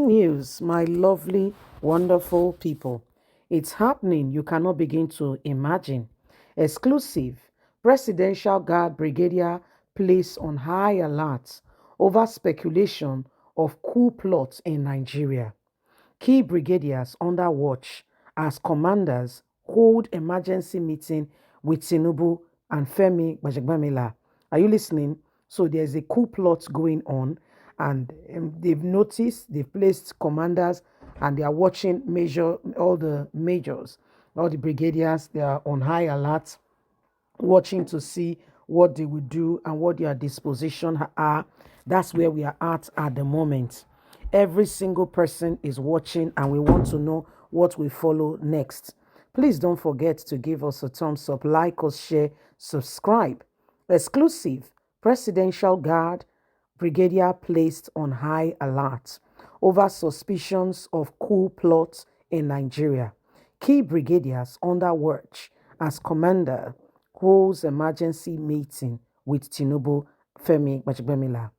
news, my lovely, wonderful people. It's happening. You cannot begin to imagine. Exclusive. Presidential Guard Brigadier placed on high alert over speculation of coup plots in Nigeria. Key brigadiers under watch as commanders hold emergency meeting with Tinubu and Femi Gbajagbamila. Are you listening? So there's a coup plot going on, and they've noticed, they've placed commanders, and they are watching all the majors, all the brigadiers. They are on high alert, watching to see what they will do and what their disposition are. That's where we are at the moment. Every single person is watching, and we want to know what we follow next. Please don't forget to give us a thumbs up, like us, share, subscribe. Exclusive. Presidential Guard Brigadier placed on high alert over suspicions of coup plots in Nigeria. Key brigadiers under watch as commander holds emergency meeting with Tinubu Femi Gbajagbamila.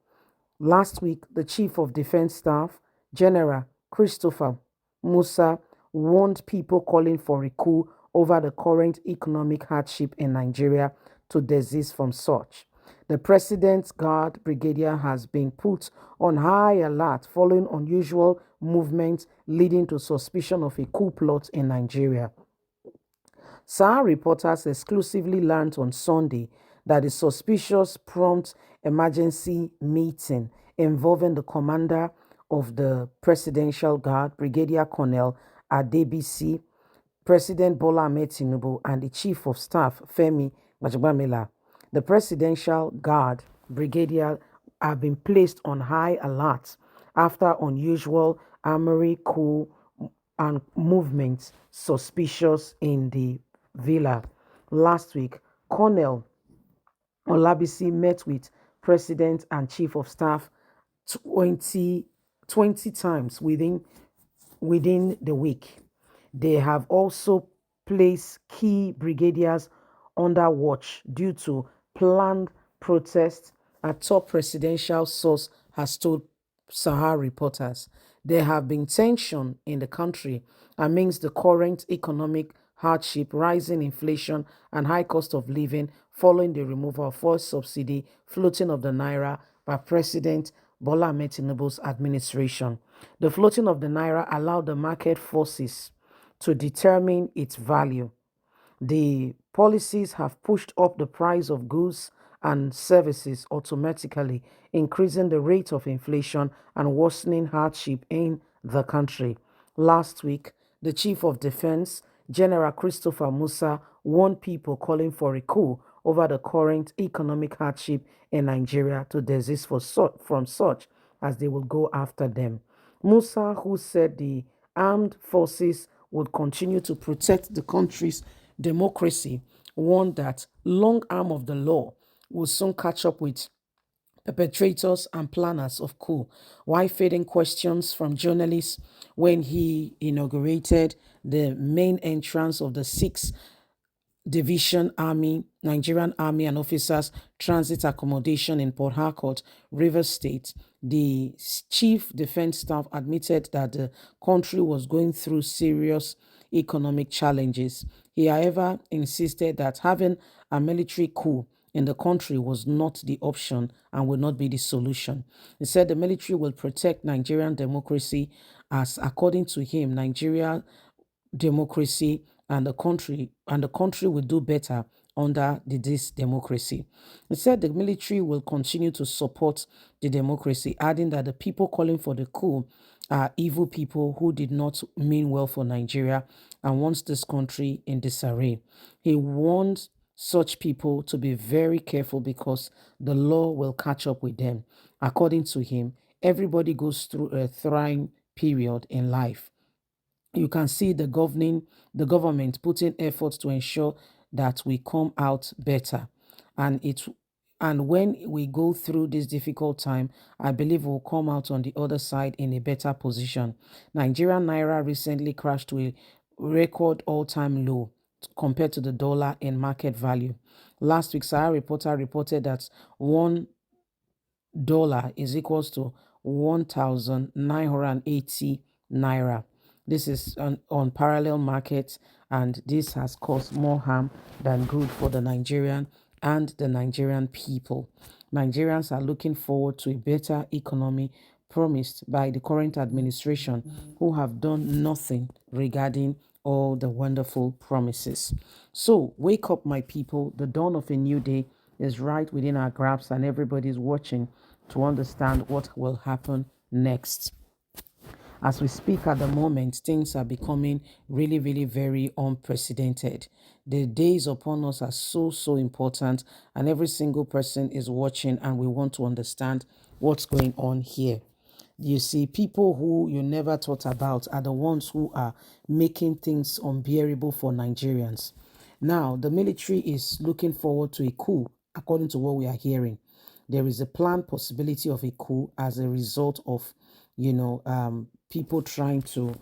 Last week, the Chief of Defense Staff, General Christopher Musa, warned people calling for a coup over the current economic hardship in Nigeria to desist from such. The President's Guard Brigadier has been put on high alert following unusual movements leading to suspicion of a coup plot in Nigeria. Sahara reporters exclusively learned on Sunday that the suspicious prompt emergency meeting involving the commander of the Presidential Guard, Brigadier Colonel Adebisi, President Bola Ahmed Tinubu, and the Chief of Staff, Femi Gbajagbamila. The Presidential Guard Brigadier have been placed on high alert after unusual armory coup and movements suspicious in the villa. Last week, Colonel Olabisi met with President and Chief of Staff 20 times within the week. They have also placed key brigadiers under watch due to planned protests, a top presidential source has told Sahara reporters. There have been tension in the country amidst the current economic hardship, rising inflation, and high cost of living following the removal of fuel subsidy, floating of the naira by President Bola Ahmed Tinubu's administration. The floating of the naira allowed the market forces to determine its value. The policies have pushed up the price of goods and services automatically, increasing the rate of inflation and worsening hardship in the country. Last week, the Chief of Defense, General Christopher Musa, warned people calling for a coup over the current economic hardship in Nigeria to desist from such, as they will go after them. Musa, who said the armed forces would continue to protect the country's democracy, warned that long arm of the law will soon catch up with perpetrators and planners of coup, while fading questions from journalists when he inaugurated the main entrance of the 6th Division Army, Nigerian Army and Officers Transit Accommodation in Port Harcourt, Rivers State. The Chief Defense Staff admitted that the country was going through serious economic challenges. He, however, insisted that having a military coup in the country was not the option and would not be the solution. He said the military will protect Nigerian democracy as, according to him, Nigeria democracy and the country will do better under this democracy. He said the military will continue to support the democracy, adding that the people calling for the coup are evil people who did not mean well for Nigeria and wants this country in disarray. He warned such people to be very careful because the law will catch up with them. According to him, everybody goes through a trying period in life. You can see the government putting efforts to ensure that we come out better, and when we go through this difficult time, I believe we'll come out on the other side in a better position. Nigerian naira recently crashed to a record all-time low compared to the dollar in market value. Last week, Sahara reporter reported that $1 is equals to 1,980 naira. This is on parallel markets, and this has caused more harm than good for the Nigerian and the Nigerian people. Nigerians are looking forward to a better economy promised by the current administration, who have done nothing regarding all the wonderful promises. So, wake up, my people. The dawn of a new day is right within our grasp, and everybody's watching to understand what will happen next. As we speak at the moment, things are becoming really, really very unprecedented. The days upon us are so, so important, and every single person is watching, and we want to understand what's going on here. You see, people who you never thought about are the ones who are making things unbearable for Nigerians. Now, the military is looking forward to a coup, according to what we are hearing. There is a planned possibility of a coup as a result of, people trying to,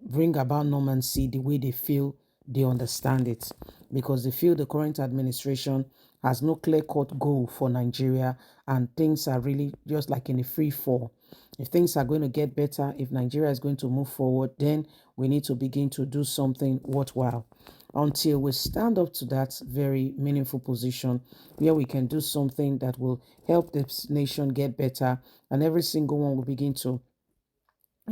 bring about normalcy the way they feel they understand it, because they feel the current administration has no clear-cut goal for Nigeria, and things are really just like in a free fall. If things are going to get better, if Nigeria is going to move forward, then we need to begin to do something worthwhile. Until we stand up to that very meaningful position where we can do something that will help this nation get better, and every single one will begin to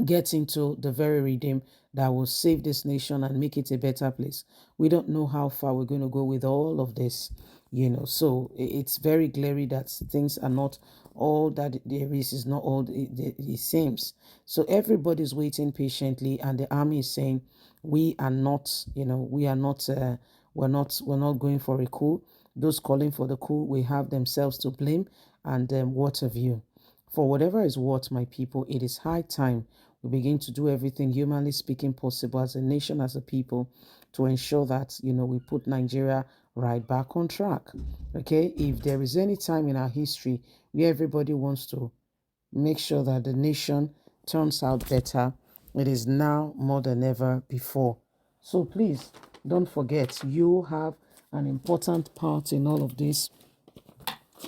get into the very redeem that will save this nation and make it a better place. We don't know how far we're going to go with all of this, So it's very glaring that things are not all that there is not all it seems. So everybody's waiting patiently, and the army is saying, we are not, we are not, we're not going for a coup. Those calling for the coup, we have themselves to blame, and what have you. For whatever is worth, my people, it is high time we begin to do everything humanly speaking possible as a nation, as a people, to ensure that, we put Nigeria right back on track. Okay, if there is any time in our history where everybody wants to make sure that the nation turns out better, it is now more than ever before. So please don't forget, you have an important part in all of this,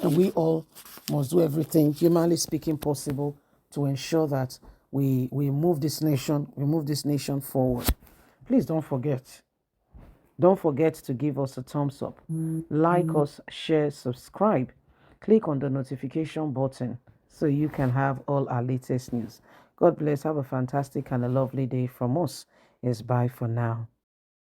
and we all must do everything humanly speaking possible to ensure that we move this nation forward. Please don't forget. Don't forget to give us a thumbs up. Like us, share, subscribe. Click on the notification button so you can have all our latest news. God bless. Have a fantastic and a lovely day from us. Yes, bye for now.